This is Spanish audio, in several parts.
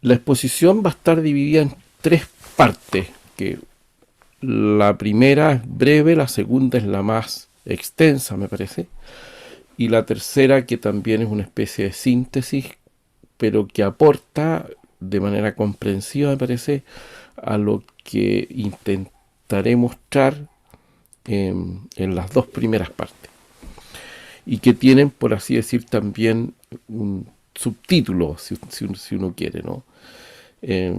La exposición va a estar dividida en tres partes, que la primera es breve, la segunda es la más extensa, me parece, y la tercera que también es una especie de síntesis, pero que aporta de manera comprensiva, me parece, a lo que intentaré mostrar en las dos primeras partes. Y que tienen, por así decir, también un subtítulo, si uno quiere, ¿no? Eh,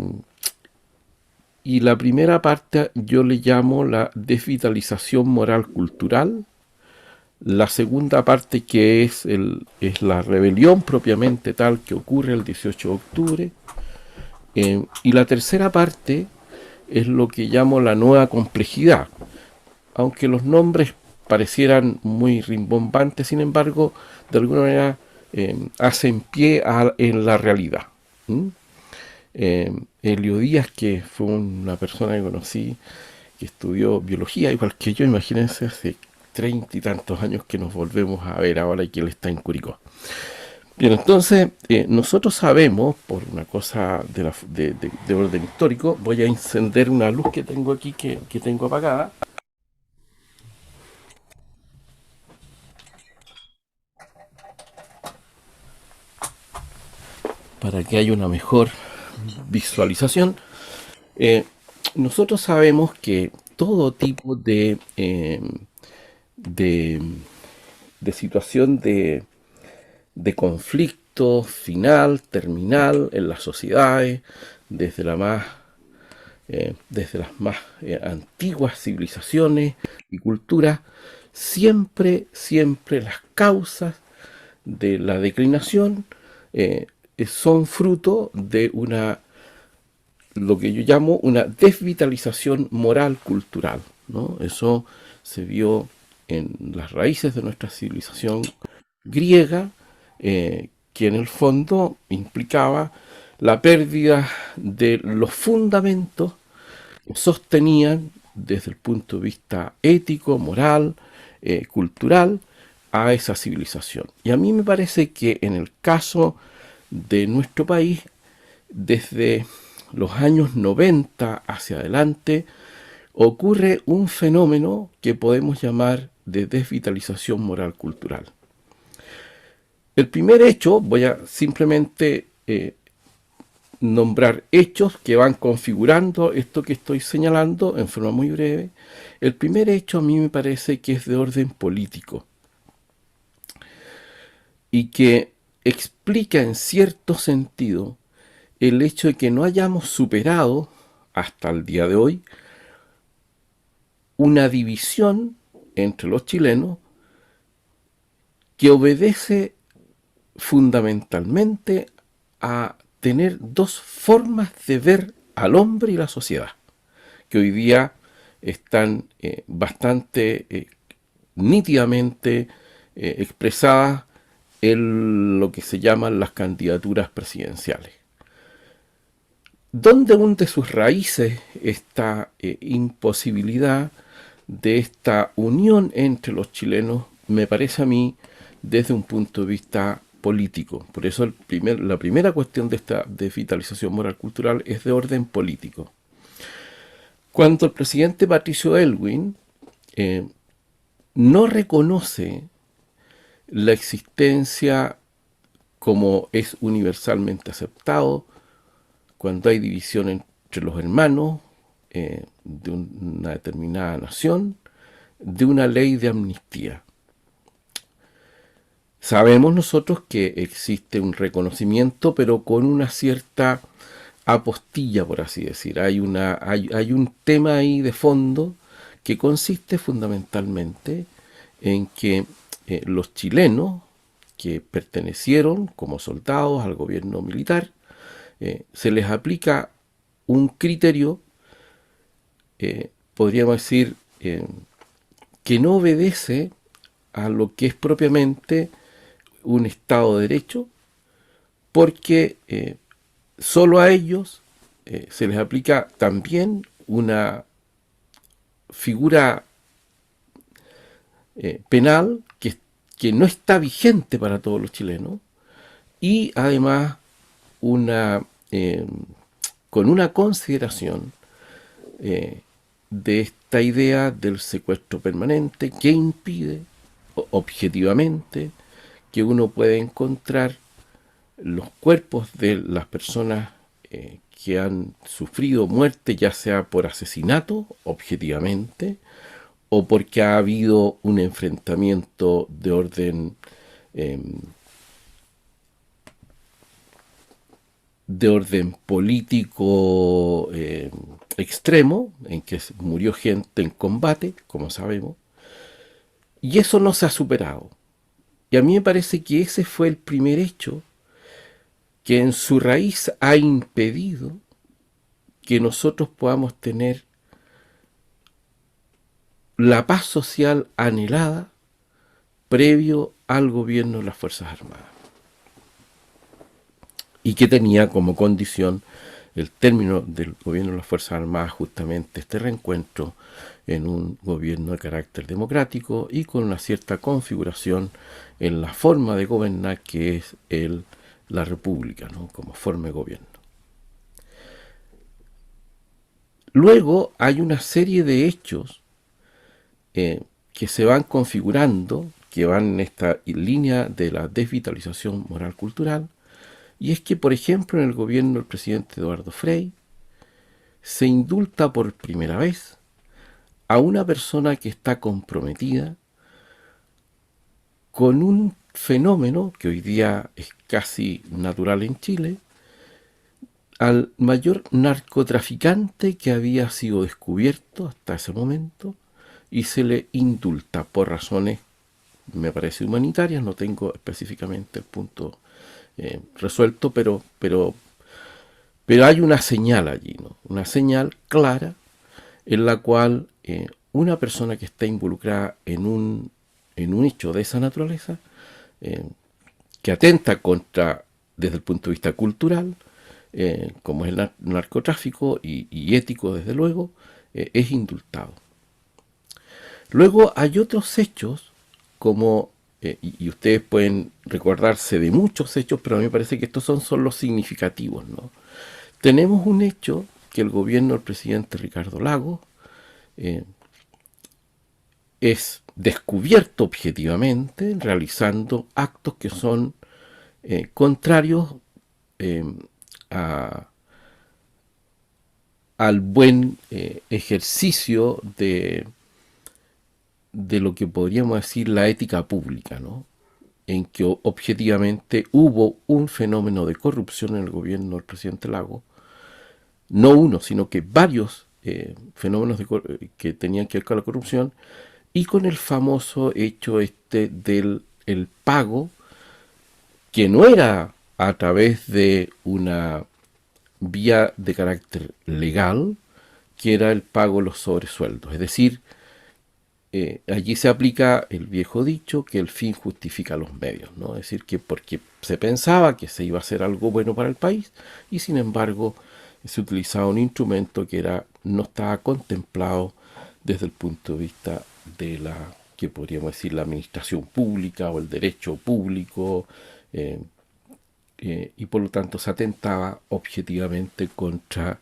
y la primera parte yo le llamo la desvitalización moral cultural. La segunda parte que es la rebelión propiamente tal que ocurre el 18 de octubre. Y la tercera parte es lo que llamo la nueva complejidad. Aunque los nombres parecieran muy rimbombantes, sin embargo, de alguna manera hacen pie en la realidad. ¿Mm? Elio Díaz, que fue una persona que conocí, que estudió biología, igual que yo, imagínense, hace 30 y tantos años que nos volvemos a ver ahora y que él está en Curicó. Bien, entonces nosotros sabemos, por una cosa de orden histórico, voy a encender una luz que tengo aquí que tengo apagada, para que haya una mejor visualización. Eh, Nosotros sabemos que todo tipo de, de situación de conflicto final, terminal en las sociedades, desde desde las más antiguas civilizaciones y culturas, siempre las causas de la declinación eh, son fruto de lo que yo llamo una desvitalización moral cultural, ¿no? Eso se vio en las raíces de nuestra civilización griega, que en el fondo implicaba la pérdida de los fundamentos que sostenían desde el punto de vista ético, moral, cultural, a esa civilización. Y a mí me parece que en el caso de nuestro país, desde los años 90 hacia adelante, ocurre un fenómeno que podemos llamar de desvitalización moral cultural. El primer hecho, voy a simplemente nombrar hechos que van configurando esto que estoy señalando en forma muy breve. El primer hecho a mí me parece que es de orden político y que explica en cierto sentido el hecho de que no hayamos superado hasta el día de hoy una división entre los chilenos que obedece fundamentalmente a tener dos formas de ver al hombre y la sociedad, que hoy día están bastante nítidamente expresadas en lo que se llaman las candidaturas presidenciales. ¿Dónde hunde sus raíces esta imposibilidad de esta unión entre los chilenos? Me parece a mí desde un punto de vista político. Por eso la primera cuestión de esta desvitalización moral cultural es de orden político. Cuando el presidente Patricio Aylwin eh, no reconoce la existencia, como es universalmente aceptado, cuando hay división entre los hermanos de una determinada nación, de una ley de amnistía. Sabemos nosotros que existe un reconocimiento, pero con una cierta apostilla, por así decir. Hay un tema ahí de fondo que consiste fundamentalmente en que los chilenos que pertenecieron como soldados al gobierno militar, se les aplica un criterio, podríamos decir, que no obedece a lo que es propiamente un Estado de Derecho, porque solo a ellos se les aplica también una figura penal que no está vigente para todos los chilenos, y además una eh, con una consideración de esta idea del secuestro permanente que impide objetivamente que uno pueda encontrar los cuerpos de las personas que han sufrido muerte, ya sea por asesinato, objetivamente, o porque ha habido un enfrentamiento eh, de orden político extremo, en que murió gente en combate, como sabemos, y eso no se ha superado. Y a mí me parece que ese fue el primer hecho que en su raíz ha impedido que nosotros podamos tener la paz social anhelada previo al gobierno de las Fuerzas Armadas. Y que tenía como condición el término del gobierno de las Fuerzas Armadas justamente este reencuentro en un gobierno de carácter democrático y con una cierta configuración en la forma de gobernar que es la república, ¿no? Como forma de gobierno. Luego hay una serie de hechos que se van configurando, que van en esta línea de la desvitalización moral cultural, y es que, por ejemplo, en el gobierno del presidente Eduardo Frei se indulta por primera vez a una persona que está comprometida con un fenómeno que hoy día es casi natural en Chile, al mayor narcotraficante que había sido descubierto hasta ese momento, y se le indulta por razones, me parece, humanitarias. No tengo específicamente el punto resuelto, pero hay una señal allí, ¿no? Una señal clara en la cual una persona que está involucrada en un hecho de esa naturaleza, que atenta contra, desde el punto de vista cultural, como es el narcotráfico y ético, desde luego, es indultado. Luego hay otros hechos, como, y ustedes pueden recordarse de muchos hechos, pero a mí me parece que estos son los significativos, ¿no? Tenemos un hecho que el gobierno del presidente Ricardo Lagos es descubierto objetivamente realizando actos que son contrarios a, al buen ejercicio de lo que podríamos decir la ética pública, ¿no? En que objetivamente hubo un fenómeno de corrupción en el gobierno del presidente Lagos, no uno, sino que varios fenómenos que tenían que ver con la corrupción, y con el famoso hecho del el pago, que no era a través de una vía de carácter legal, que era el pago de los sobresueldos. Es decir, allí se aplica el viejo dicho que el fin justifica los medios, ¿no? Es decir, que porque se pensaba que se iba a hacer algo bueno para el país, y sin embargo se utilizaba un instrumento que no estaba contemplado desde el punto de vista de la, que podríamos decir, la administración pública o el derecho público, y por lo tanto se atentaba objetivamente contra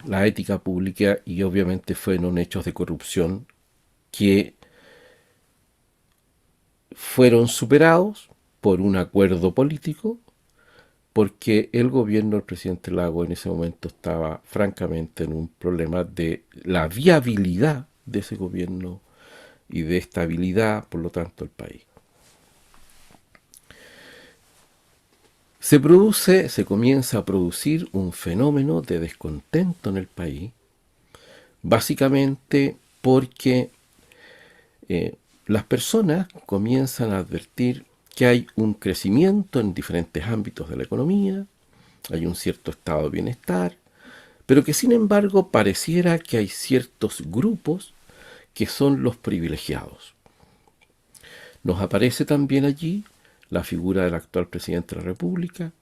la ética pública, y obviamente fueron hechos de corrupción que fueron superados por un acuerdo político, porque el gobierno del presidente Lagos en ese momento estaba francamente en un problema de la viabilidad de ese gobierno y de estabilidad, por lo tanto, del país. Se comienza a producir un fenómeno de descontento en el país, básicamente porque las personas comienzan a advertir que hay un crecimiento en diferentes ámbitos de la economía, hay un cierto estado de bienestar, pero que sin embargo pareciera que hay ciertos grupos que son los privilegiados. Nos aparece también allí la figura del actual presidente de la República,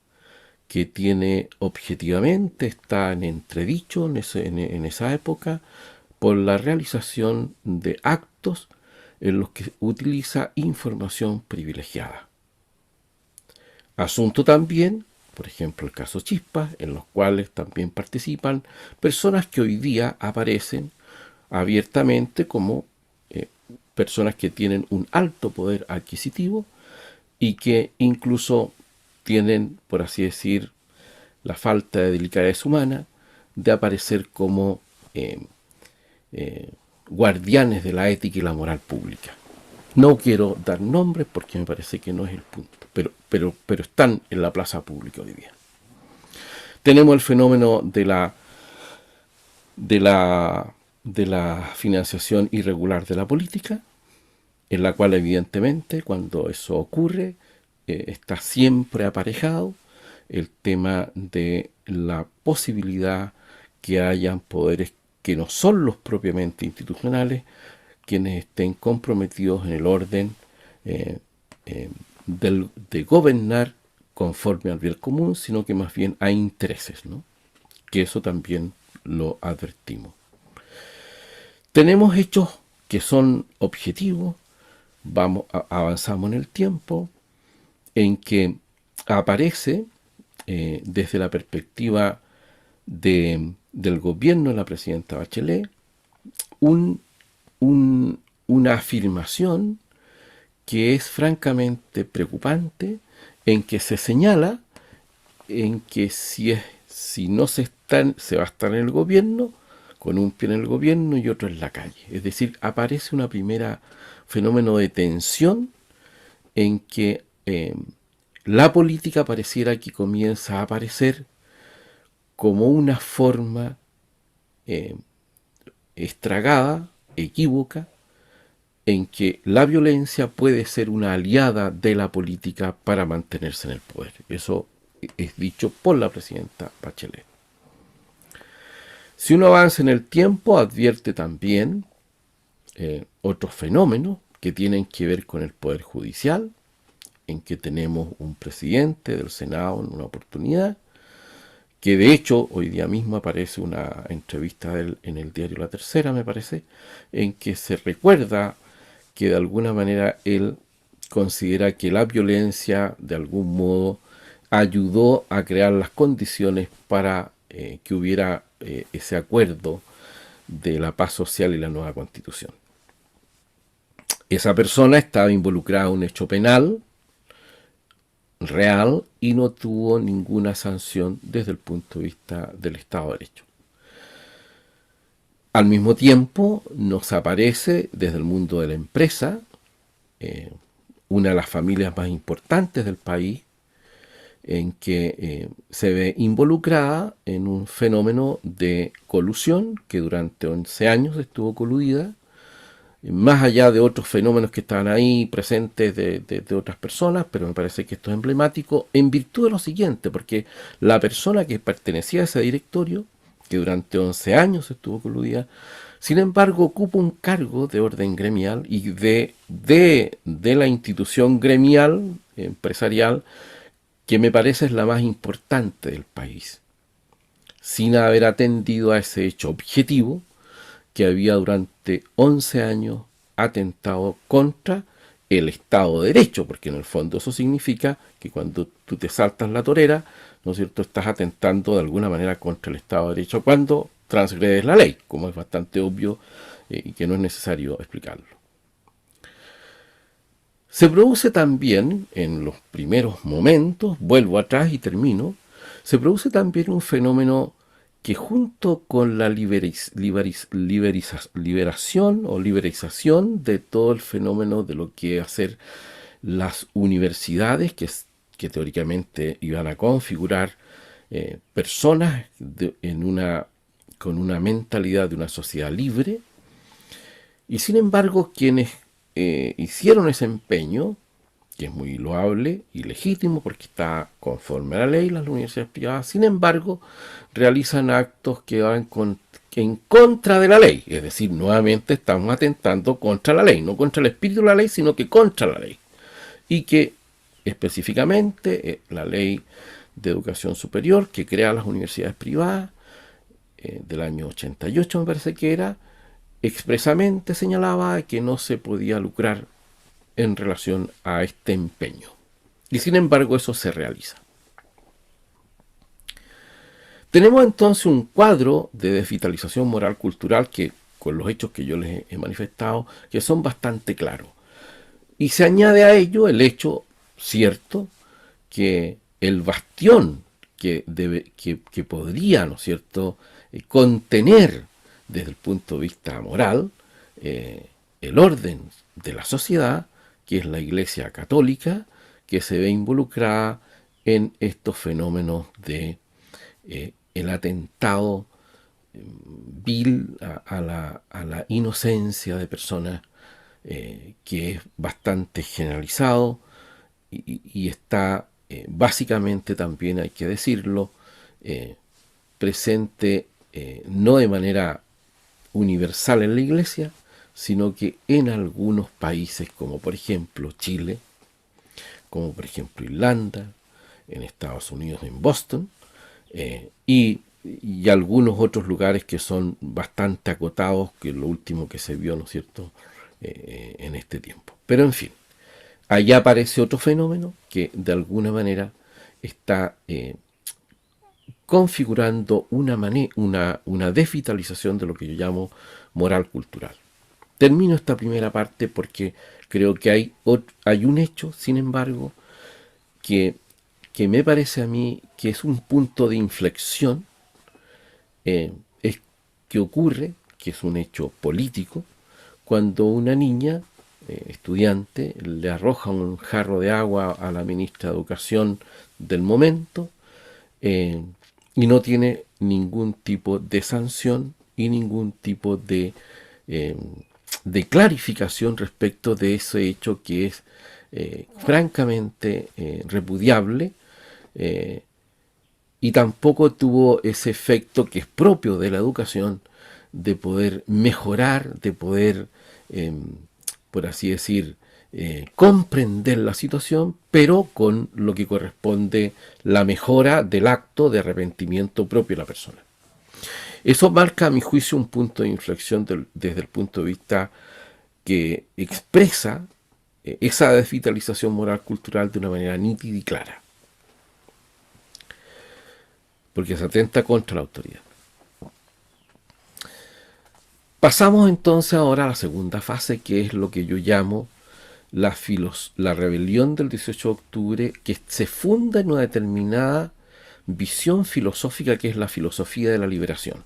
que tiene objetivamente, está en entredicho en esa época, por la realización de actos en los que utiliza información privilegiada. Asunto también por ejemplo el caso Chispas, en los cuales también participan personas que hoy día aparecen abiertamente como personas que tienen un alto poder adquisitivo y que incluso tienen, por así decir, la falta de delicadez humana de aparecer como guardianes de la ética y la moral pública. No quiero dar nombres porque me parece que no es el punto, pero están en la plaza pública hoy día. Tenemos el fenómeno de la financiación irregular de la política, en la cual evidentemente cuando eso ocurre está siempre aparejado el tema de la posibilidad que hayan poderes que no son los propiamente institucionales, quienes estén comprometidos en el orden de gobernar conforme al bien común, sino que más bien hay intereses, ¿no? Que eso también lo advertimos. Tenemos hechos que son objetivos, avanzamos en el tiempo, en que aparece desde la perspectiva del gobierno de la presidenta Bachelet una afirmación que es francamente preocupante, en que se señala en que si no se va a estar en el gobierno, con un pie en el gobierno y otro en la calle. Es decir, aparece una primera fenómeno de tensión en que la política pareciera que comienza a aparecer como una forma estragada, equívoca, en que la violencia puede ser una aliada de la política para mantenerse en el poder. Eso es dicho por la presidenta Bachelet. Si uno avanza en el tiempo, advierte también otros fenómenos que tienen que ver con el poder judicial, en que tenemos un presidente del Senado en una oportunidad, que de hecho hoy día mismo aparece una entrevista de él en el diario La Tercera, me parece, en que se recuerda que de alguna manera él considera que la violencia de algún modo ayudó a crear las condiciones para que hubiera ese acuerdo de la paz social y la nueva constitución. Esa persona estaba involucrada en un hecho penal real y no tuvo ninguna sanción desde el punto de vista del Estado de Derecho. Al mismo tiempo nos aparece desde el mundo de la empresa una de las familias más importantes del país, en que se ve involucrada en un fenómeno de colusión que durante 11 años estuvo coludida, más allá de otros fenómenos que estaban ahí presentes de otras personas, pero me parece que esto es emblemático en virtud de lo siguiente, porque la persona que pertenecía a ese directorio, que durante 11 años estuvo coludida, sin embargo ocupa un cargo de orden gremial y de la institución gremial, empresarial, que me parece es la más importante del país, sin haber atendido a ese hecho objetivo que había durante 11 años atentado contra el Estado de Derecho, porque en el fondo eso significa que cuando tú te saltas la torera, ¿no es cierto?, estás atentando de alguna manera contra el Estado de Derecho cuando transgredes la ley, como es bastante obvio y que no es necesario explicarlo. Se produce también, en los primeros momentos, vuelvo atrás y termino, se produce también un fenómeno que junto con la liberación o liberalización de todo el fenómeno de lo que hacer las universidades, que teóricamente iban a configurar personas con una mentalidad de una sociedad libre, y sin embargo quienes hicieron ese empeño, que es muy loable y legítimo porque está conforme a la ley, las universidades privadas, sin embargo, realizan actos que van en contra de la ley. Es decir, nuevamente estamos atentando contra la ley, no contra el espíritu de la ley, sino que contra la ley. Y que específicamente la ley de educación superior que crea las universidades privadas del año 88, me parece que era, expresamente señalaba que no se podía lucrar en relación a este empeño. Y sin embargo eso se realiza. Tenemos entonces un cuadro de desvitalización moral cultural que, con los hechos que yo les he manifestado, que son bastante claros. Y se añade a ello el hecho cierto que el bastión que podría, ¿no es cierto?, contener desde el punto de vista moral el orden de la sociedad, que es la Iglesia Católica, que se ve involucrada en estos fenómenos de el atentado vil a la inocencia de personas, que es bastante generalizado y está básicamente, también hay que decirlo, presente no de manera universal en la Iglesia, sino que en algunos países como por ejemplo Chile, como por ejemplo Irlanda, en Estados Unidos, en Boston, y algunos otros lugares que son bastante acotados, que es lo último que se vio, ¿no es cierto?, en este tiempo. Pero en fin, allá aparece otro fenómeno que de alguna manera está configurando una desvitalización de lo que yo llamo moral cultural. Termino esta primera parte porque creo que hay un hecho, sin embargo, que me parece a mí que es un punto de inflexión, es que ocurre, que es un hecho político, cuando una niña, estudiante, le arroja un jarro de agua a la ministra de Educación del momento, y no tiene ningún tipo de sanción y ningún tipo de clarificación respecto de ese hecho que es francamente repudiable, y tampoco tuvo ese efecto que es propio de la educación, de poder mejorar, de poder, por así decir, comprender la situación, pero con lo que corresponde la mejora del acto de arrepentimiento propio de la persona. Eso marca, a mi juicio, un punto de inflexión desde el punto de vista que expresa esa desvitalización moral cultural de una manera nítida y clara, porque se atenta contra la autoridad. Pasamos entonces ahora a la segunda fase, que es lo que yo llamo la rebelión del 18 de octubre, que se funda en una determinada visión filosófica que es la filosofía de la liberación.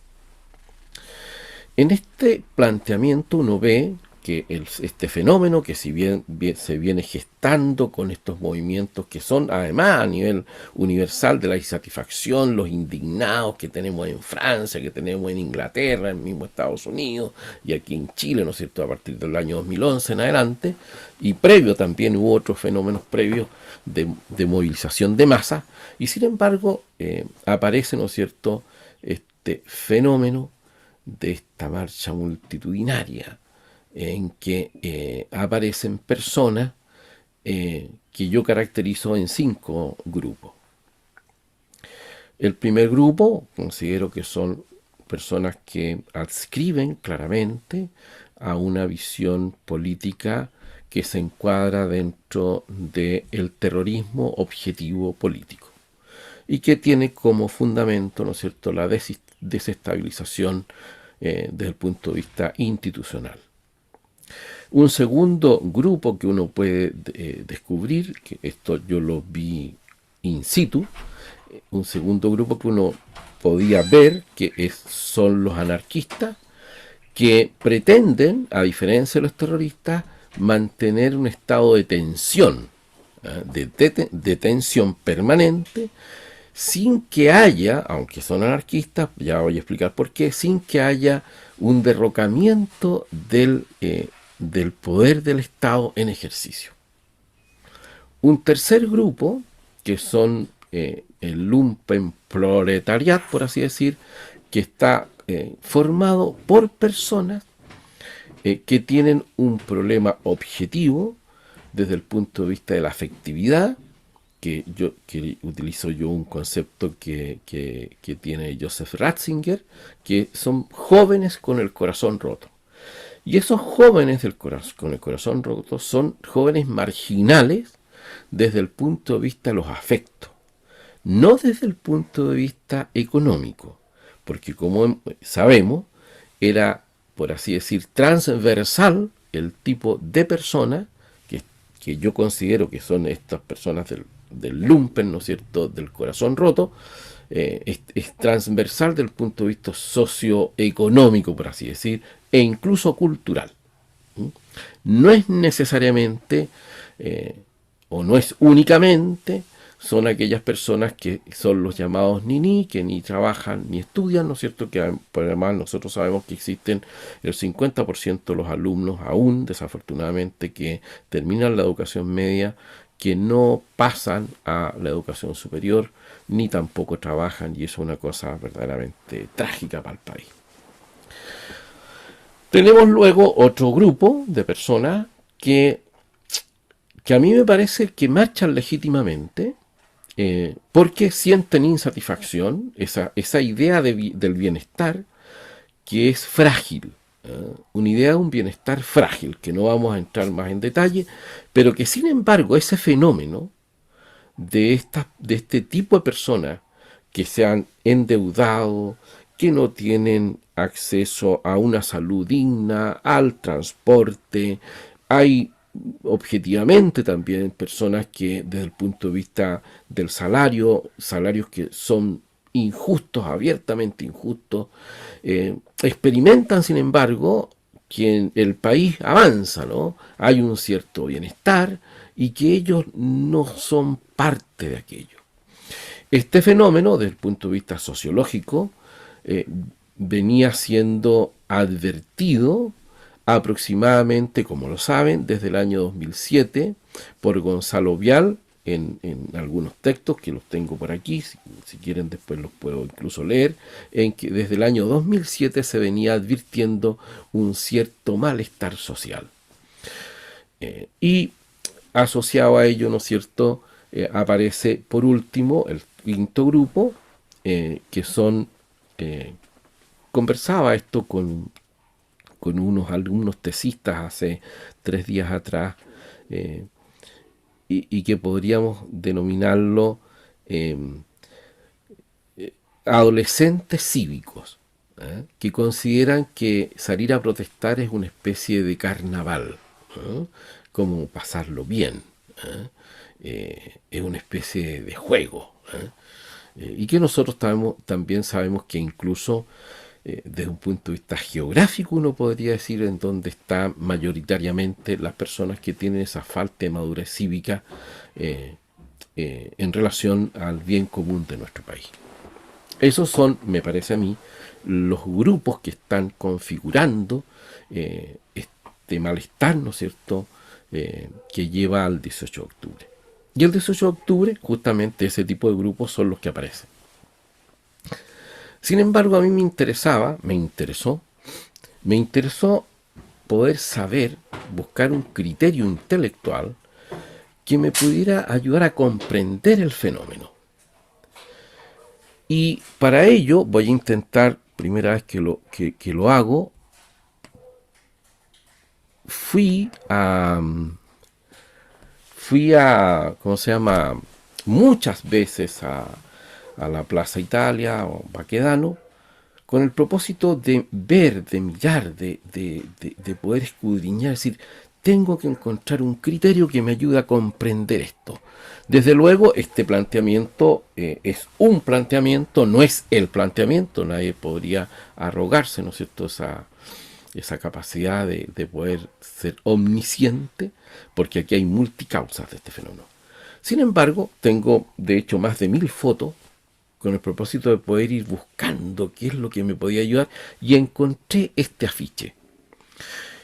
En este planteamiento uno ve que este fenómeno, que si bien se viene gestando con estos movimientos que son además a nivel universal de la insatisfacción, los indignados que tenemos en Francia, que tenemos en Inglaterra, en mismo Estados Unidos y aquí en Chile, ¿no es cierto?, a partir del año 2011 en adelante, y previo también hubo otros fenómenos previos de movilización de masa, y sin embargo aparece, ¿no es cierto?, este fenómeno de esta marcha multitudinaria en que aparecen personas que yo caracterizo en 5 grupos. El primer grupo considero que son personas que adscriben claramente a una visión política que se encuadra dentro del terrorismo objetivo político y que tiene como fundamento, ¿no es cierto?, la desestabilización desde el punto de vista institucional. Un segundo grupo que uno puede descubrir, que esto yo lo vi in situ, un segundo grupo que uno podía ver que son los anarquistas, que pretenden, a diferencia de los terroristas, mantener un estado de tensión, de tensión permanente, sin que haya, aunque son anarquistas, ya voy a explicar por qué, sin que haya un derrocamiento del poder del Estado en ejercicio. Un tercer grupo, que son el Lumpenproletariat, por así decir, que está formado por personas que tienen un problema objetivo desde el punto de vista de la afectividad, que utilizo yo un concepto que tiene Joseph Ratzinger, que son jóvenes con el corazón roto. Y esos jóvenes con el corazón roto son jóvenes marginales desde el punto de vista de los afectos. no desde el punto de vista económico, porque como sabemos, era, por así decir, transversal el tipo de persona que yo considero que son estas personas del lumpen, ¿no es cierto?, del corazón roto, es transversal del punto de vista socioeconómico, por así decir, e incluso cultural. No es necesariamente, o no es únicamente, son aquellas personas que son los llamados niní, que ni trabajan ni estudian, ¿no es cierto? Que además nosotros sabemos que existen el 50% de los alumnos aún, desafortunadamente, que terminan la educación media, que no pasan a la educación superior, ni tampoco trabajan, y eso es una cosa verdaderamente trágica para el país. Tenemos luego otro grupo de personas que a mí me parece que marchan legítimamente, porque sienten insatisfacción, esa idea del bienestar que es frágil, una idea de un bienestar frágil, que no vamos a entrar más en detalle, pero que sin embargo ese fenómeno de este tipo de personas que se han endeudado, que no tienen acceso a una salud digna, al transporte, hay objetivamente también personas que desde el punto de vista del salario, salarios que son injustos, abiertamente injustos, experimentan sin embargo que el país avanza, ¿no? Hay un cierto bienestar y que ellos no son parte de aquello. Este fenómeno, desde el punto de vista sociológico, venía siendo advertido aproximadamente, como lo saben, desde el año 2007 por Gonzalo Vial en algunos textos que los tengo por aquí, si quieren después los puedo incluso leer, en que desde el año 2007 se venía advirtiendo un cierto malestar social. Y asociado a ello, ¿no es cierto?, aparece por último el quinto grupo, que son, conversaba esto con unos alumnos tesistas hace 3 días atrás, y que podríamos denominarlo adolescentes cívicos, que consideran que salir a protestar es una especie de carnaval, como pasarlo bien, es una especie de juego, y que nosotros también sabemos que incluso desde un punto de vista geográfico uno podría decir en donde están mayoritariamente las personas que tienen esa falta de madurez cívica en relación al bien común de nuestro país. Esos son, me parece a mí, los grupos que están configurando este malestar, ¿no es cierto?, que lleva al 18 de octubre. Y el 18 de octubre, justamente ese tipo de grupos son los que aparecen. Sin embargo, a mí me interesó poder saber, buscar un criterio intelectual que me pudiera ayudar a comprender el fenómeno. Y para ello voy a intentar, primera vez que lo hago, fui a, ¿cómo se llama?, muchas veces a la Plaza Italia o Baquedano, con el propósito de ver, de mirar, de poder escudriñar, es decir, tengo que encontrar un criterio que me ayude a comprender esto. Desde luego, este planteamiento es un planteamiento, no es el planteamiento, nadie podría arrogarse, ¿no es cierto?, esa capacidad de poder ser omnisciente, porque aquí hay multicausas de este fenómeno. Sin embargo, tengo de hecho más de 1000 fotos con el propósito de poder ir buscando qué es lo que me podía ayudar, y encontré este afiche.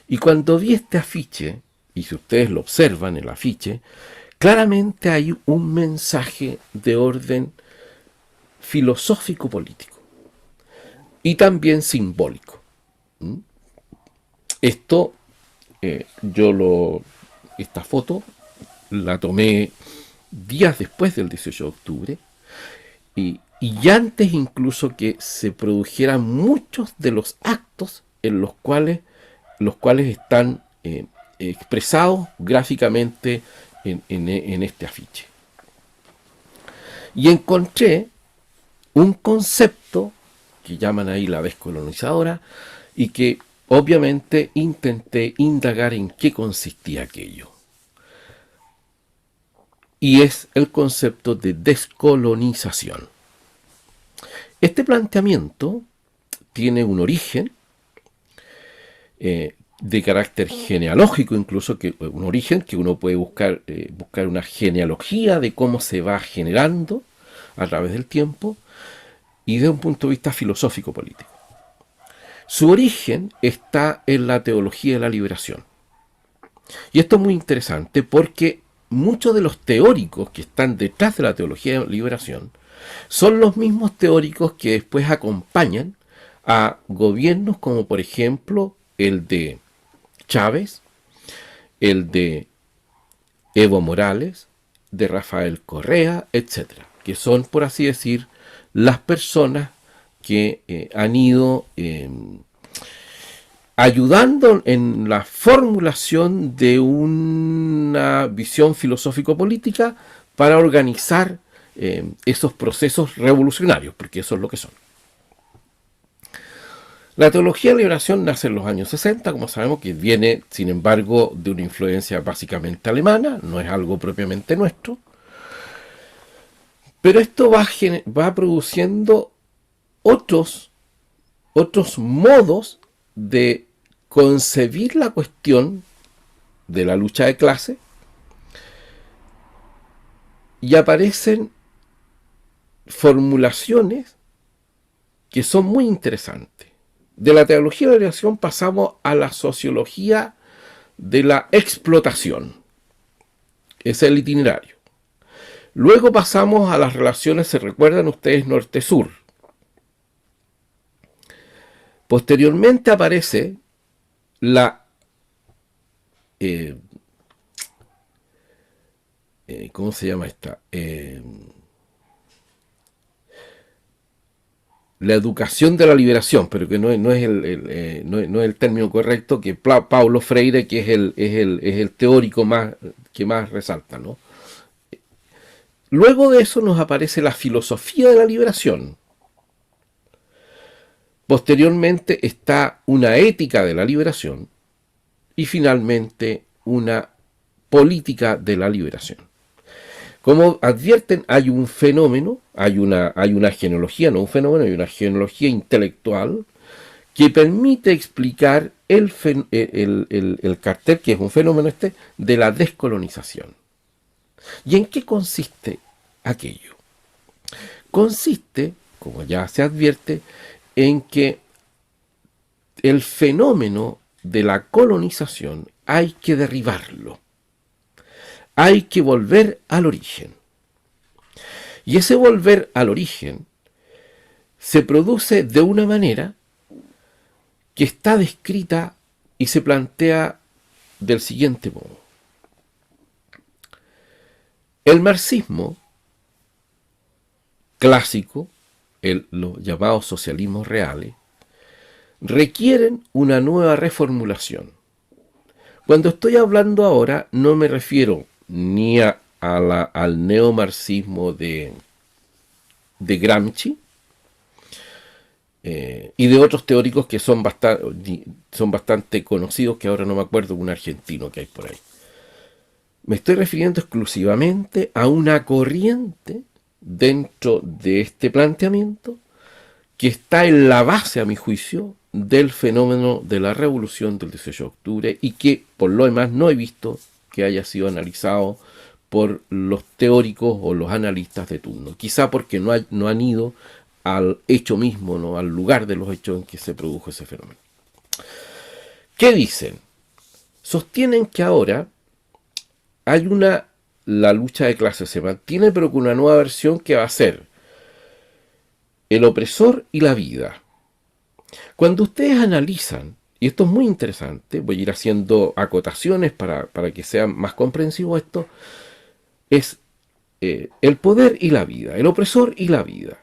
Y cuando vi este afiche, y si ustedes lo observan, el afiche, claramente hay un mensaje de orden filosófico-político y también simbólico. Esto, esta foto la tomé días después del 18 de octubre, y antes incluso que se produjeran muchos de los actos en los cuales están expresados gráficamente en este afiche. Y encontré un concepto que llaman ahí la descolonizadora y que obviamente intenté indagar en qué consistía aquello. Y es el concepto de descolonización. Este planteamiento tiene un origen de carácter genealógico, incluso un origen que uno puede buscar una genealogía de cómo se va generando a través del tiempo y desde un punto de vista filosófico político. Su origen está en la teología de la liberación. Y esto es muy interesante porque muchos de los teóricos que están detrás de la teología de la liberación son los mismos teóricos que después acompañan a gobiernos como por ejemplo el de Chávez, el de Evo Morales, de Rafael Correa, etcétera, que son, por así decir, las personas que han ido ayudando en la formulación de una visión filosófico-política para organizar esos procesos revolucionarios, porque eso es lo que son. La teología de liberación nace en los años 60, como sabemos, que viene, sin embargo, de una influencia básicamente alemana, no es algo propiamente nuestro, pero esto va produciendo otros modos de concebir la cuestión de la lucha de clase y aparecen formulaciones que son muy interesantes. De la teología de la liberación pasamos a la sociología de la explotación. Es el itinerario. Luego pasamos a las relaciones, ¿se recuerdan ustedes? Norte-sur. Posteriormente aparece la ¿cómo se llama esta? La educación de la liberación, pero que no es el término correcto, que Paulo Freire, que es el teórico que más resalta, ¿no? Luego de eso nos aparece la filosofía de la liberación. Posteriormente está una ética de la liberación y finalmente una política de la liberación. Como advierten, hay un fenómeno, hay una genealogía, no un fenómeno, hay una genealogía intelectual que permite explicar el cartel, que es un fenómeno de la descolonización. ¿Y en qué consiste aquello? Consiste, como ya se advierte, en que el fenómeno de la colonización hay que derribarlo. Hay que volver al origen. Y ese volver al origen se produce de una manera que está descrita y se plantea del siguiente modo. El marxismo clásico, los llamados socialismos reales, requieren una nueva reformulación. Cuando estoy hablando ahora no me refiero ni al neomarxismo de Gramsci y de otros teóricos que son bastante conocidos, que ahora no me acuerdo, un argentino que hay por ahí. Me estoy refiriendo exclusivamente a una corriente dentro de este planteamiento que está en la base, a mi juicio, del fenómeno de la revolución del 18 de octubre y que, por lo demás, no he visto que haya sido analizado por los teóricos o los analistas de turno. Quizá porque no han ido al hecho mismo, ¿no? Al lugar de los hechos en que se produjo ese fenómeno. ¿Qué dicen? Sostienen que ahora hay la lucha de clases se mantiene, pero con una nueva versión que va a ser el opresor y la vida. Cuando ustedes analizan, y esto es muy interesante, voy a ir haciendo acotaciones para que sea más comprensivo esto, es el poder y la vida, el opresor y la vida.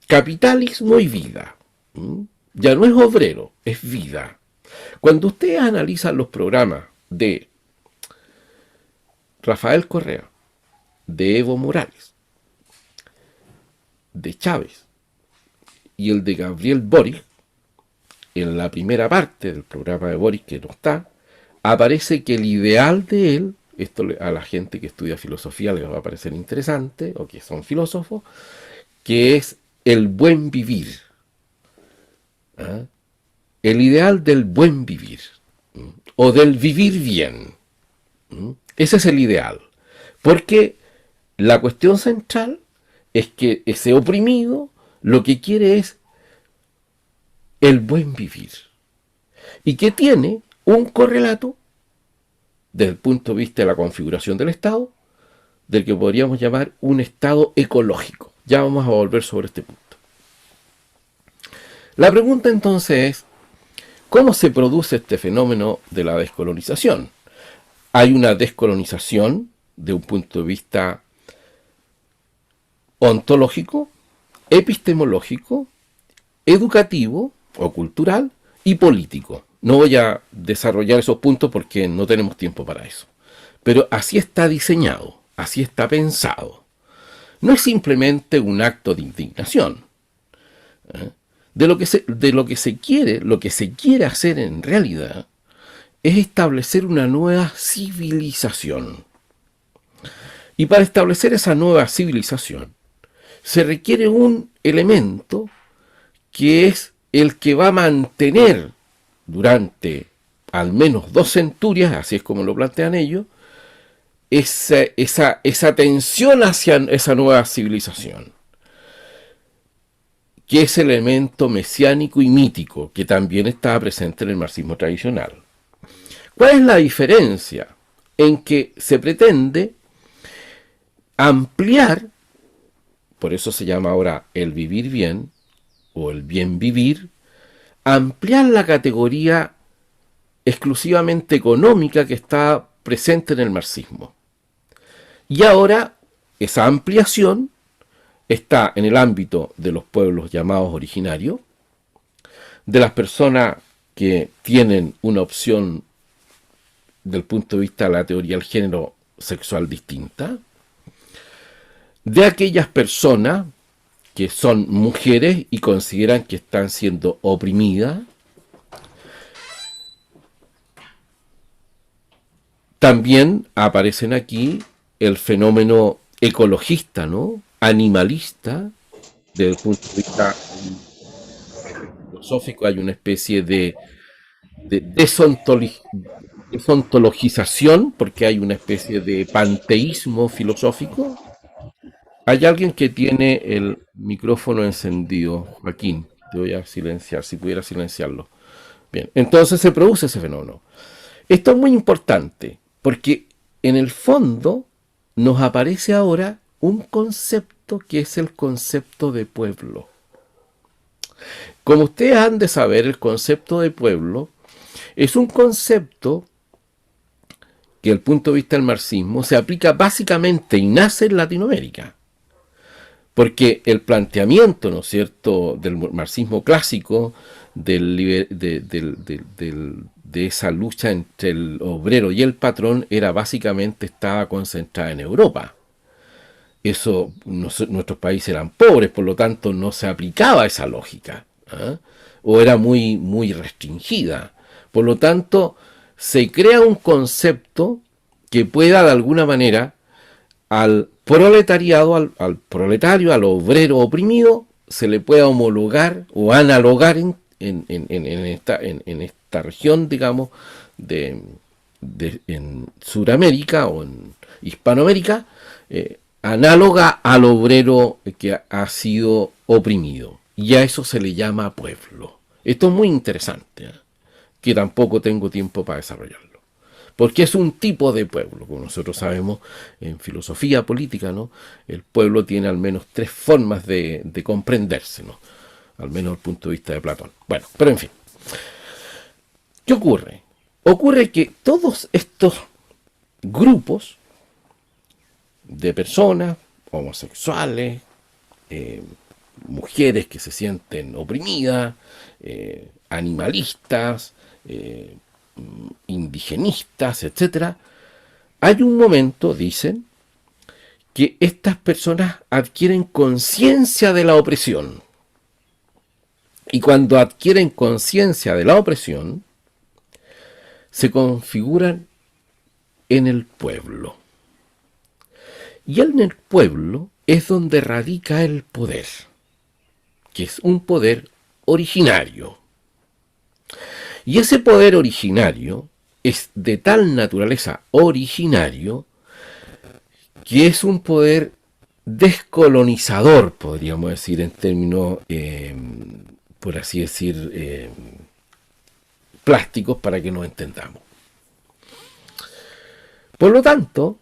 Capitalismo y vida. Ya no es obrero, es vida. Cuando ustedes analizan los programas de Rafael Correa, de Evo Morales, de Chávez y el de Gabriel Boric, en la primera parte del programa de Boric, que no está, aparece que el ideal de él, esto a la gente que estudia filosofía les va a parecer interesante, o que son filósofos, que es el buen vivir. ¿Ah? El ideal del buen vivir, o del vivir bien. Ese es el ideal. Porque la cuestión central es que ese oprimido lo que quiere es el buen vivir. Y que tiene un correlato, desde el punto de vista de la configuración del Estado, del que podríamos llamar un Estado ecológico. Ya vamos a volver sobre este punto. La pregunta entonces es, ¿cómo se produce este fenómeno de la descolonización? Hay una descolonización de un punto de vista ontológico, epistemológico, educativo o cultural y político. No voy a desarrollar esos puntos porque no tenemos tiempo para eso. Pero así está diseñado, así está pensado. No es simplemente un acto de indignación. De lo que se quiere hacer en realidad es establecer una nueva civilización. Y para establecer esa nueva civilización se requiere un elemento que es el que va a mantener durante al menos 2 centurias, así es como lo plantean ellos, esa tensión hacia esa nueva civilización, que es el elemento mesiánico y mítico, que también estaba presente en el marxismo tradicional. ¿Cuál es la diferencia? En que se pretende ampliar, por eso se llama ahora el vivir bien, o el bien vivir, ampliar la categoría exclusivamente económica que está presente en el marxismo. Y ahora esa ampliación está en el ámbito de los pueblos llamados originarios, de las personas que tienen una opción del punto de vista de la teoría del género sexual distinta, de aquellas personas que son mujeres y consideran que están siendo oprimidas. También aparecen aquí el fenómeno ecologista, ¿no? Animalista, desde el punto de vista filosófico hay una especie de desontologización, porque hay una especie de panteísmo filosófico. Hay alguien que tiene el micrófono encendido, Joaquín, te voy a silenciar, si pudiera silenciarlo. Bien, entonces se produce ese fenómeno. Esto es muy importante, porque en el fondo nos aparece ahora un concepto que es el concepto de pueblo. Como ustedes han de saber, el concepto de pueblo es un concepto que desde el punto de vista del marxismo se aplica básicamente y nace en Latinoamérica. Porque el planteamiento, ¿no es cierto?, del marxismo clásico, de esa lucha entre el obrero y el patrón, estaba concentrada en Europa. Eso, nuestros países eran pobres, por lo tanto no se aplicaba esa lógica, ¿eh? O era muy, muy restringida. Por lo tanto, se crea un concepto que pueda de alguna manera al proletariado, al proletario, al obrero oprimido, se le pueda homologar o analogar en esta región, digamos, en Sudamérica o en Hispanoamérica, análoga al obrero que ha sido oprimido. Y a eso se le llama pueblo. Esto es muy interesante, ¿eh? Que tampoco tengo tiempo para desarrollarlo. Porque es un tipo de pueblo, como nosotros sabemos en filosofía política, ¿no? El pueblo tiene al menos 3 formas de comprenderse, ¿no? Al menos desde el punto de vista de Platón. Bueno, pero en fin. ¿Qué ocurre? Ocurre que todos estos grupos de personas, homosexuales, mujeres que se sienten oprimidas, animalistas, indigenistas, etcétera, hay un momento, dicen, que estas personas adquieren conciencia de la opresión. Y cuando adquieren conciencia de la opresión, se configuran en el pueblo. Y en el pueblo es donde radica el poder, que es un poder originario. Y ese poder originario es de tal naturaleza originario que es un poder descolonizador, podríamos decir, en términos, por así decir, plásticos, para que nos entendamos. Por lo tanto,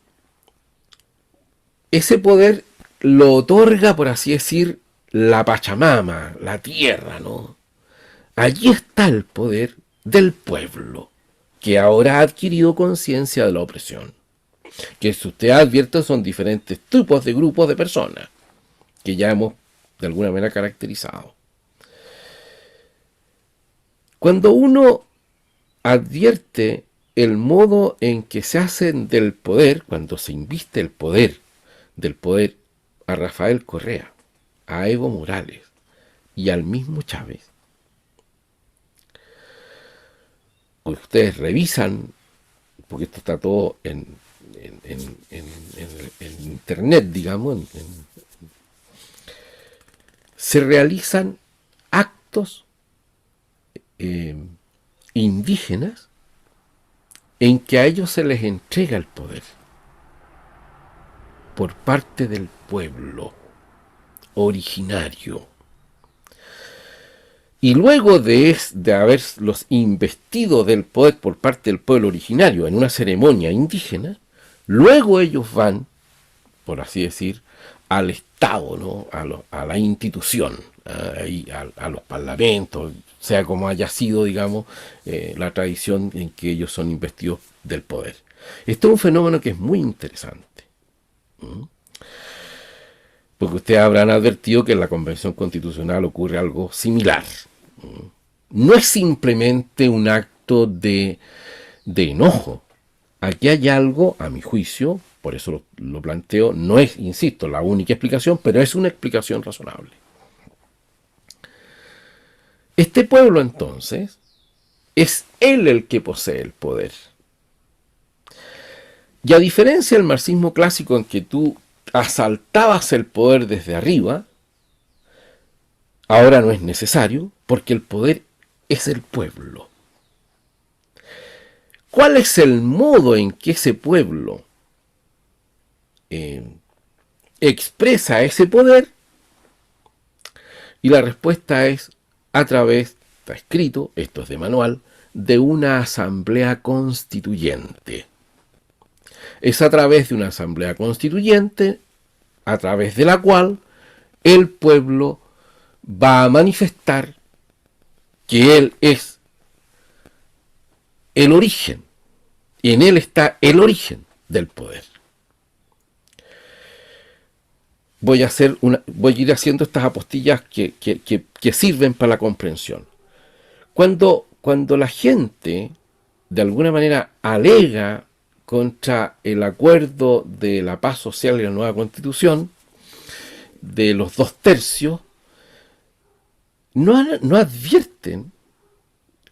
ese poder lo otorga, por así decir, la Pachamama, la tierra, ¿no? Allí está el poder del pueblo, que ahora ha adquirido conciencia de la opresión. Que si usted advierte son diferentes tipos de grupos de personas, que ya hemos de alguna manera caracterizado. Cuando uno advierte el modo en que se hacen del poder, cuando se inviste el poder, del poder a Rafael Correa, a Evo Morales y al mismo Chávez, ustedes revisan, porque esto está todo en internet, digamos, se realizan actos indígenas en que a ellos se les entrega el poder por parte del pueblo originario. Y luego de haberlos investido del poder por parte del pueblo originario en una ceremonia indígena, luego ellos van, por así decir, al Estado, ¿no? a la institución, a los parlamentos, sea como haya sido, digamos, la tradición en que ellos son investidos del poder. Esto es un fenómeno que es muy interesante. Porque ustedes habrán advertido que en la Convención Constitucional ocurre algo similar. No es simplemente un acto de enojo. Aquí hay algo, a mi juicio, por eso lo planteo, no es, insisto, la única explicación, pero es una explicación razonable. Este pueblo, entonces, es él el que posee el poder. Y a diferencia del marxismo clásico en que tú asaltabas el poder desde arriba, ahora no es necesario, porque el poder es el pueblo. ¿Cuál es el modo en que ese pueblo expresa ese poder? Y la respuesta es a través, está escrito, esto es de manual, de una asamblea constituyente. Es a través de una asamblea constituyente, a través de la cual el pueblo va a manifestar que él es el origen, y en él está el origen del poder. Voy a ir haciendo estas apostillas que sirven para la comprensión. Cuando la gente, de alguna manera, alega contra el acuerdo de la paz social y la nueva constitución, de los 2/3, no advierten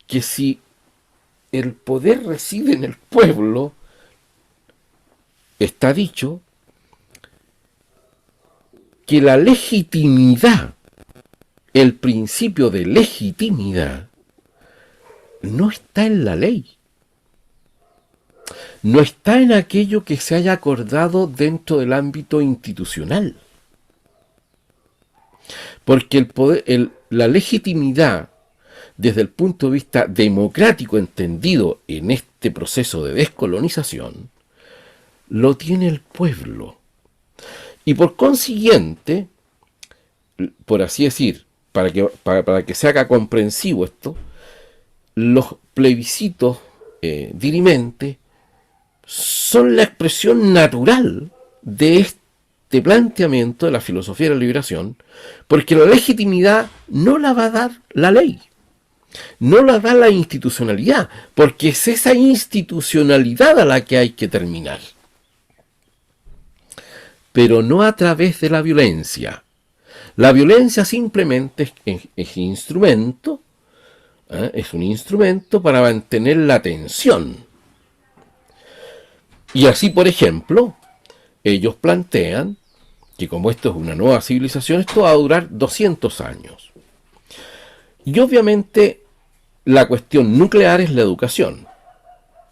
que si el poder reside en el pueblo, está dicho que la legitimidad, el principio de legitimidad, no está en la ley. No está en aquello que se haya acordado dentro del ámbito institucional. Porque el poder, la legitimidad, desde el punto de vista democrático entendido en este proceso de descolonización, lo tiene el pueblo. Y por consiguiente, por así decir, para que se haga comprensivo esto, los plebiscitos dirimentes son la expresión natural de este planteamiento de la filosofía de la liberación, porque la legitimidad no la va a dar la ley, no la da la institucionalidad, porque es esa institucionalidad a la que hay que terminar. pero no a través de la violencia. La violencia simplemente es instrumento, es un instrumento para mantener la tensión. Y así, por ejemplo, ellos plantean que como esto es una nueva civilización, esto va a durar 200 años. Y obviamente la cuestión nuclear es la educación.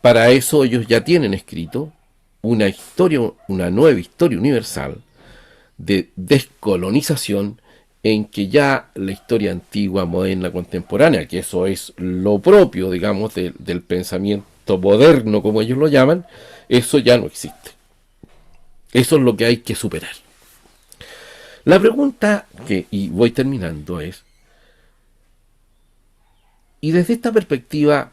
Para eso ellos ya tienen escrito una historia, una nueva historia universal de descolonización, en que ya la historia antigua, moderna, contemporánea, que eso es lo propio, digamos, del pensamiento moderno, como ellos lo llaman, eso ya no existe. Eso es lo que hay que superar. La pregunta y voy terminando, es, y desde esta perspectiva,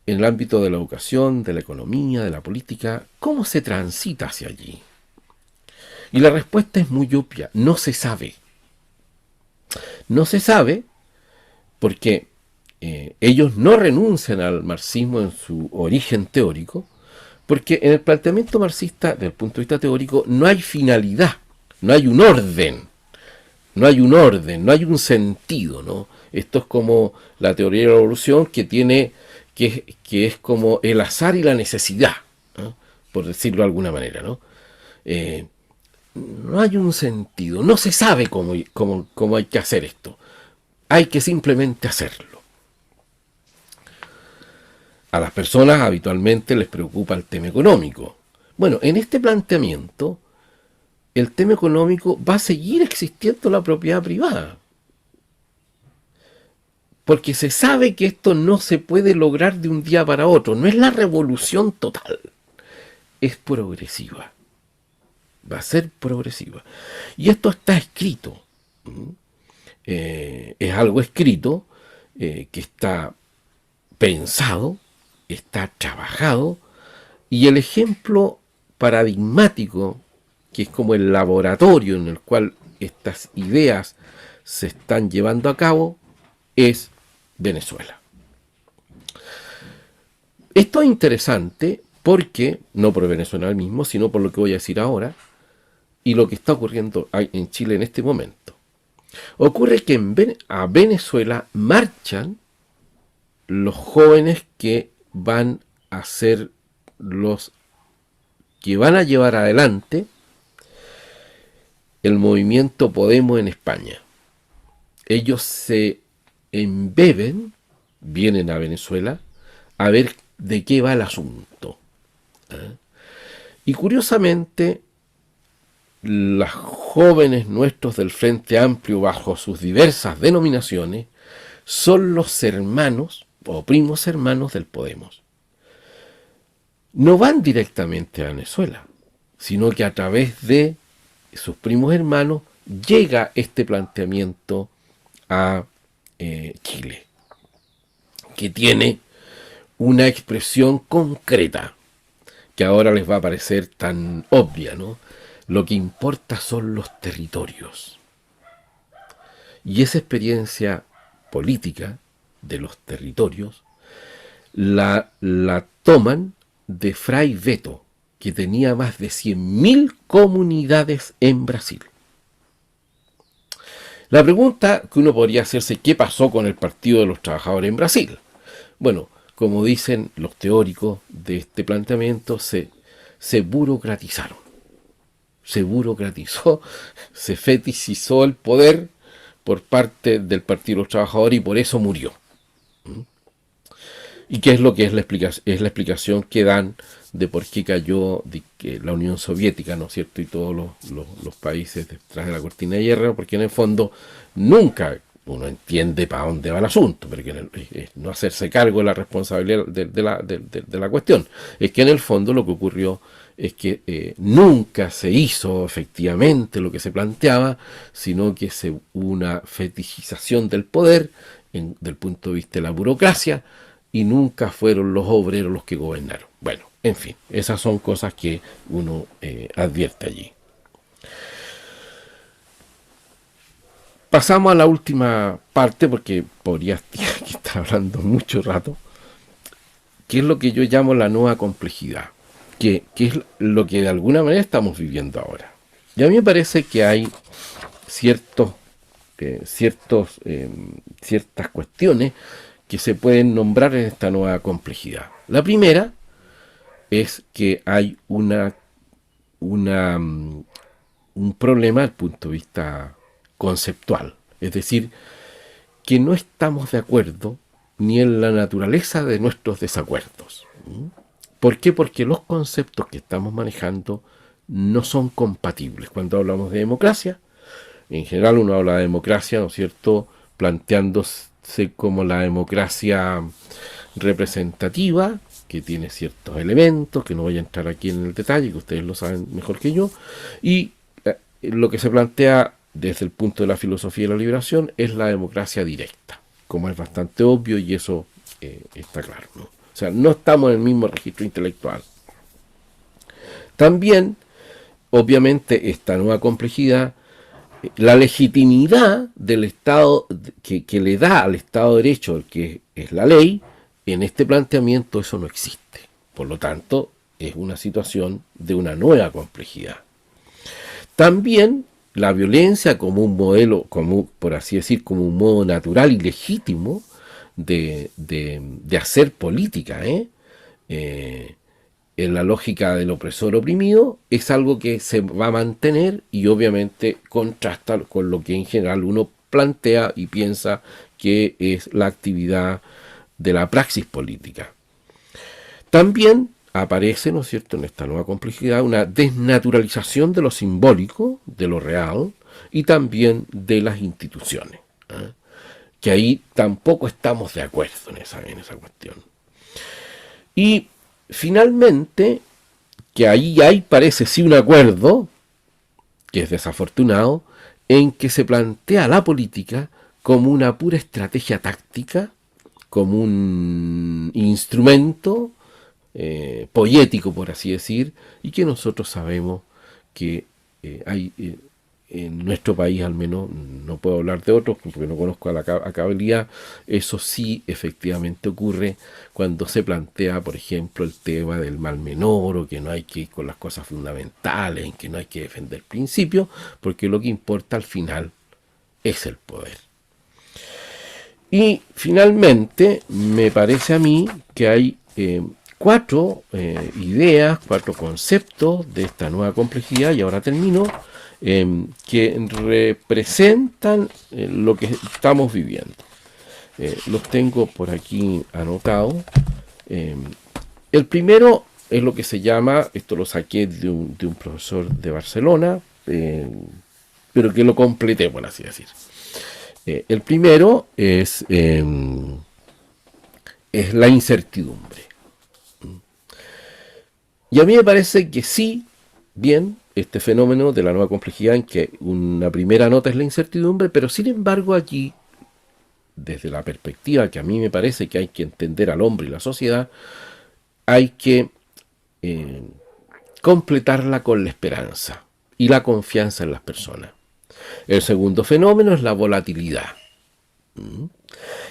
en el ámbito de la educación, de la economía, de la política, ¿cómo se transita hacia allí? Y la respuesta es muy obvia, no se sabe. No se sabe porque ellos no renuncian al marxismo en su origen teórico, porque en el planteamiento marxista, desde el punto de vista teórico, no hay finalidad, no hay un orden, no hay un sentido, ¿no? Esto es como la teoría de la evolución que es como el azar y la necesidad, ¿no? Por decirlo de alguna manera, ¿no? No hay un sentido, no se sabe cómo hay que hacer esto. Hay que simplemente hacerlo. A las personas habitualmente les preocupa el tema económico. Bueno, en este planteamiento, el tema económico va a seguir existiendo la propiedad privada. Porque se sabe que esto no se puede lograr de un día para otro. No es la revolución total. Es progresiva. Va a ser progresiva. Y esto está escrito. Es algo escrito que está pensado, está trabajado, y el ejemplo paradigmático, que es como el laboratorio en el cual estas ideas se están llevando a cabo, es Venezuela. Esto es interesante porque, no por Venezuela mismo, sino por lo que voy a decir ahora, y lo que está ocurriendo en Chile en este momento. Ocurre que a Venezuela marchan los jóvenes que van a ser los que van a llevar adelante el movimiento Podemos en España. Ellos se embeben, vienen a Venezuela a ver de qué va el asunto. Y curiosamente, los jóvenes nuestros del Frente Amplio, bajo sus diversas denominaciones, son los hermanos o primos hermanos del Podemos. No van directamente a Venezuela, sino que a través de sus primos hermanos llega este planteamiento a Chile, que tiene una expresión concreta, que ahora les va a parecer tan obvia, ¿no? Lo que importa son los territorios. Y esa experiencia política de los territorios la toman de Fray Beto, que tenía más de 100.000 comunidades en Brasil. La pregunta que uno podría hacerse, ¿qué pasó con el Partido de los Trabajadores en Brasil? Bueno, como dicen los teóricos de este planteamiento, se burocratizaron. Se burocratizó, se fetichizó el poder por parte del Partido de los Trabajadores y por eso murió. ¿Y qué es lo que es la explicación? Es la explicación que dan de por qué cayó la Unión Soviética, ¿no es cierto? Y todos los países detrás de la cortina de hierro, porque en el fondo nunca uno entiende para dónde va el asunto, pero que no hacerse cargo de la responsabilidad de la cuestión. Es que en el fondo lo que ocurrió es que nunca se hizo efectivamente lo que se planteaba, sino que hubo una fetichización del poder del punto de vista de la burocracia, y nunca fueron los obreros los que gobernaron. Bueno, en fin, esas son cosas que uno advierte allí. Pasamos a la última parte, porque podría estar hablando mucho rato, que es lo que yo llamo la nueva complejidad. que es lo que de alguna manera estamos viviendo ahora. Y a mí me parece que hay ciertos, ciertas cuestiones que se pueden nombrar en esta nueva complejidad. La primera es que hay un problema desde el punto de vista conceptual. Es decir, que no estamos de acuerdo ni en la naturaleza de nuestros desacuerdos. ¿Por qué? Porque los conceptos que estamos manejando no son compatibles. Cuando hablamos de democracia, en general uno habla de democracia, ¿no es cierto?, planteándose como la democracia representativa, que tiene ciertos elementos, que no voy a entrar aquí en el detalle, que ustedes lo saben mejor que yo, y lo que se plantea desde el punto de la filosofía de la liberación es la democracia directa, como es bastante obvio y eso está claro, ¿no? O sea, no estamos en el mismo registro intelectual. También, obviamente, esta nueva complejidad, la legitimidad del Estado que le da al Estado de Derecho, que es la ley, en este planteamiento eso no existe. Por lo tanto, es una situación de una nueva complejidad. También la violencia como un modelo, como, por así decir, como un modo natural y legítimo de hacer política, en la lógica del opresor oprimido, es algo que se va a mantener y obviamente contrasta con lo que en general uno plantea y piensa que es la actividad de la praxis política. También aparece, ¿no es cierto?, en esta nueva complejidad una desnaturalización de lo simbólico, de lo real y también de las instituciones, que ahí tampoco estamos de acuerdo en esa cuestión. Y finalmente, que ahí hay, parece sí un acuerdo, que es desafortunado, en que se plantea la política como una pura estrategia táctica, como un instrumento poético, por así decir, y que nosotros sabemos que hay en nuestro país, al menos, no puedo hablar de otros porque no conozco a la cabalidad, eso sí efectivamente ocurre cuando se plantea, por ejemplo, el tema del mal menor, o que no hay que ir con las cosas fundamentales, en que no hay que defender principios, porque lo que importa al final es el poder. Y finalmente, me parece a mí que hay cuatro ideas, cuatro conceptos de esta nueva complejidad, y ahora termino, que representan lo que estamos viviendo. Los tengo por aquí anotados. El primero es lo que se llama, esto lo saqué de un profesor de Barcelona, pero que lo completé, por así decir. El primero es la incertidumbre. Y a mí me parece que sí, bien, este fenómeno de la nueva complejidad en que una primera nota es la incertidumbre, pero sin embargo aquí, desde la perspectiva que a mí me parece que hay que entender al hombre y la sociedad, hay que completarla con la esperanza y la confianza en las personas. El segundo fenómeno es la volatilidad.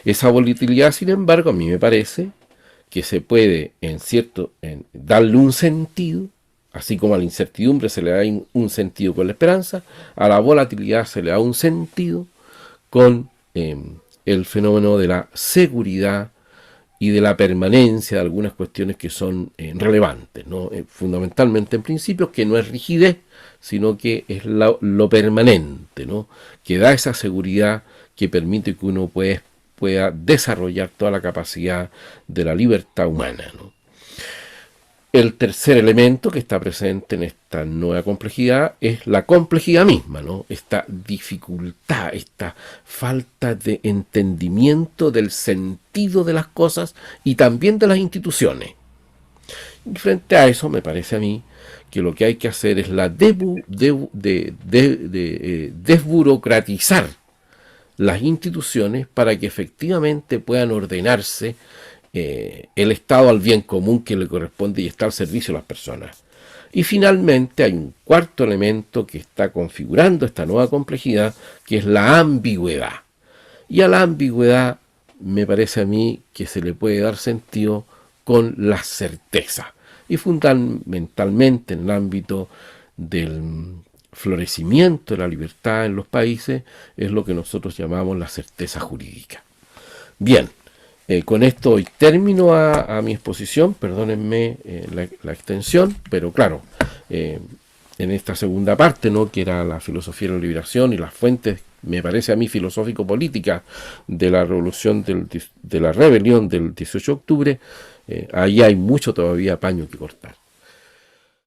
Esa volatilidad, sin embargo, a mí me parece que se puede, darle un sentido, así como a la incertidumbre se le da un sentido con la esperanza, a la volatilidad se le da un sentido con el fenómeno de la seguridad y de la permanencia de algunas cuestiones que son relevantes, ¿no? Fundamentalmente en principios, que no es rigidez, sino que es lo permanente, ¿no? Que da esa seguridad que permite que uno pueda desarrollar toda la capacidad de la libertad humana, ¿no? El tercer elemento que está presente en esta nueva complejidad es la complejidad misma, ¿no? Esta dificultad, esta falta de entendimiento del sentido de las cosas y también de las instituciones. Y frente a eso, me parece a mí que lo que hay que hacer es la desburocratizar las instituciones para que efectivamente puedan ordenarse el Estado al bien común que le corresponde y está al servicio de las personas. Y finalmente hay un cuarto elemento que está configurando esta nueva complejidad, que es la ambigüedad. Y a la ambigüedad me parece a mí que se le puede dar sentido con la certeza. y fundamentalmente en el ámbito del florecimiento de la libertad en los países, es lo que nosotros llamamos la certeza jurídica. Bien, con esto doy término a mi exposición, perdónenme la extensión, pero claro, en esta segunda parte, ¿no?, que era la filosofía de la liberación y las fuentes, me parece a mí, filosófico-políticas de la revolución de la rebelión del 18 de octubre, ahí hay mucho todavía paño que cortar.